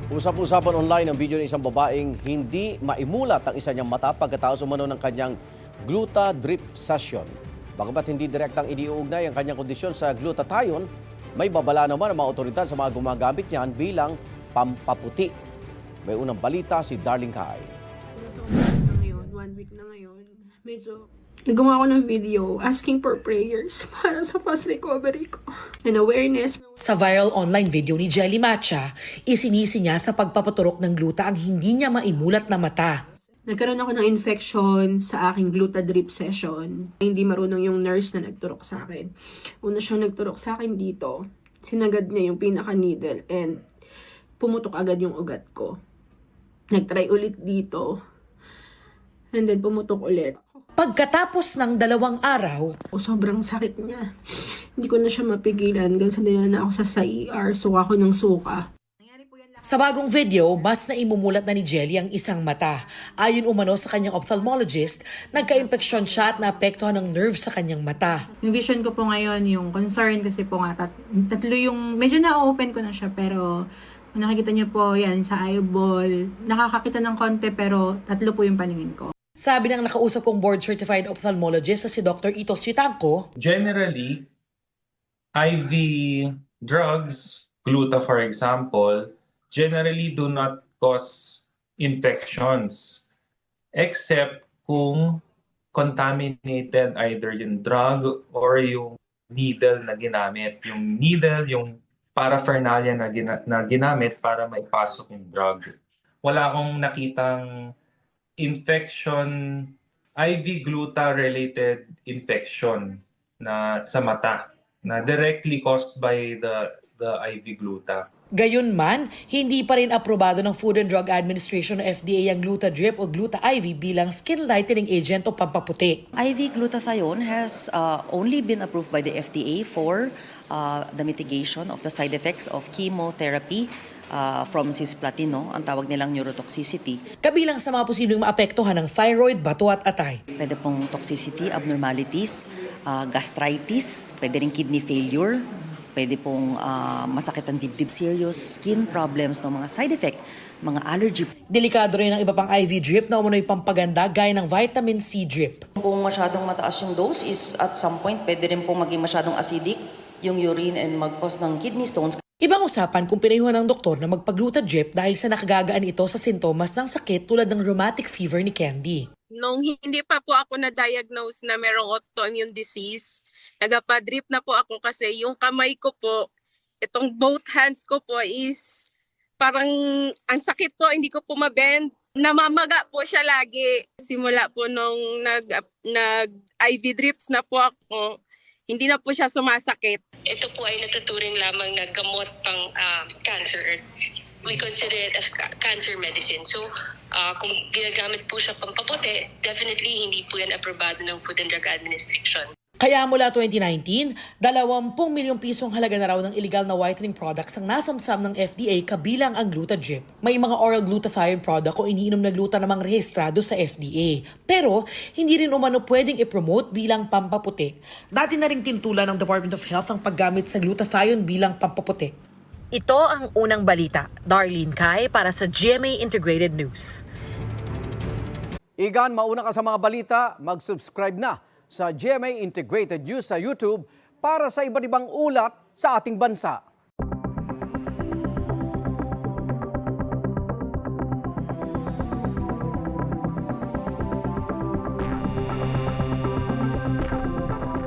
Usap-usapan online ang video ng isang babaeng hindi maimulat ang isa niyang mata pagkatapos umano ng kanyang gluta drip session. Bagamat hindi direktang iniuugnay ang kanyang kondisyon sa glutathione, may babala naman ang mga otoridad sa mga gumagamit niyan bilang pampaputi. May unang balita si Darling Kai. Nasa umagat na ngayon, 1 week na ngayon, medyo nagawa ko ng video asking for prayers para sa fast recovery ko and awareness. Sa viral online video ni Jelly Matcha, isinisi niya sa pagpapaturok ng gluta ang hindi niya maimulat na mata. Nagkaroon ako ng infection sa aking gluta drip session. Hindi marunong yung nurse na nagturok sa akin. Una siyang nagturok sa akin dito, sinagad niya yung pinaka-needle and pumutok agad yung ugat ko. Nagtry ulit dito and then pumutok ulit. Pagkatapos ng 2 araw, Sobrang sakit niya. Hindi ko na siya mapigilan. Gansan din na ako sa ER. Suka ko ng suka. sa bagong video, mas naimumulat na ni Jelly ang isang mata. Ayon umano sa kanyang ophthalmologist, nagka-impeksyon siya at naapektuhan ng nerve sa kanyang mata. Yung vision ko po ngayon, yung concern kasi po nga, tatlo yung, medyo na-open ko na siya, pero kung nakikita niyo po yan sa eyeball, nakakakita ng konti pero tatlo po yung paningin ko. Sabi ng nakausap kong board-certified ophthalmologist na si Dr. Ito Sitangco, generally, IV drugs, gluta for example, generally do not cause infections except kung contaminated either yung drug or yung needle na ginamit. Yung needle, yung paraphernalia na ginamit para maipasok yung drug. Wala akong nakitang infection, IV gluta-related infection na sa mata na directly caused by the IV gluta. Gayunman, hindi pa rin aprobado ng Food and Drug Administration o FDA ang Gluta Drip o Gluta IV bilang skin lightening agent o pampaputi. IV glutathione has only been approved by the FDA for the mitigation of the side effects of chemotherapy from cisplatin, ang tawag nilang neurotoxicity. Kabilang sa mga posibleng maapektuhan ng thyroid, bato at atay. Pwede pong toxicity, abnormalities, gastritis, pwede rin kidney failure, pwede pong masakit ang dibdib, serious skin problems, mga side effect, mga allergy. Delikado rin ang iba pang IV drip na umunoy pampaganda gaya ng vitamin C drip. Kung masyadong mataas yung dose is at some point pwede rin pong maging masyadong acidic yung urine and mag-cause ng kidney stones. Ibang usapan kung pinayuhan ng doktor na magpagluta drip dahil sa nakagagaan ito sa sintomas ng sakit tulad ng rheumatic fever ni Candy. Nung hindi pa po ako na-diagnose na merong autoimmune disease, nagpa-drip na po ako kasi yung kamay ko po, itong both hands ko po is parang ang sakit po, hindi ko po mabend. Namamaga po siya lagi. Simula po nung nag-IV drips na po ako, hindi na po siya sumasakit. Ito po ay natuturing lamang na gamot pang cancer. We consider it as cancer medicine. So, kung ginagamit po siya pampaputi, definitely hindi po yan aprobado ng Food and Drug Administration. Kaya mula 2019, 20 milyong pisong halaga na raw ng illegal na whitening products ang nasamsam ng FDA kabilang ang Gluta Drip. May mga oral glutathione product o iniinom na gluta namang rehistrado sa FDA. Pero hindi rin umano pwedeng i-promote bilang pampaputi. Dati na ring tinutulan ng Department of Health ang paggamit sa glutathione bilang pampaputi. Ito ang unang balita. Darlene Kai para sa GMA Integrated News. Igan, mauna ka sa mga balita, mag-subscribe na sa GMA Integrated News sa YouTube para sa iba't ibang ulat sa ating bansa.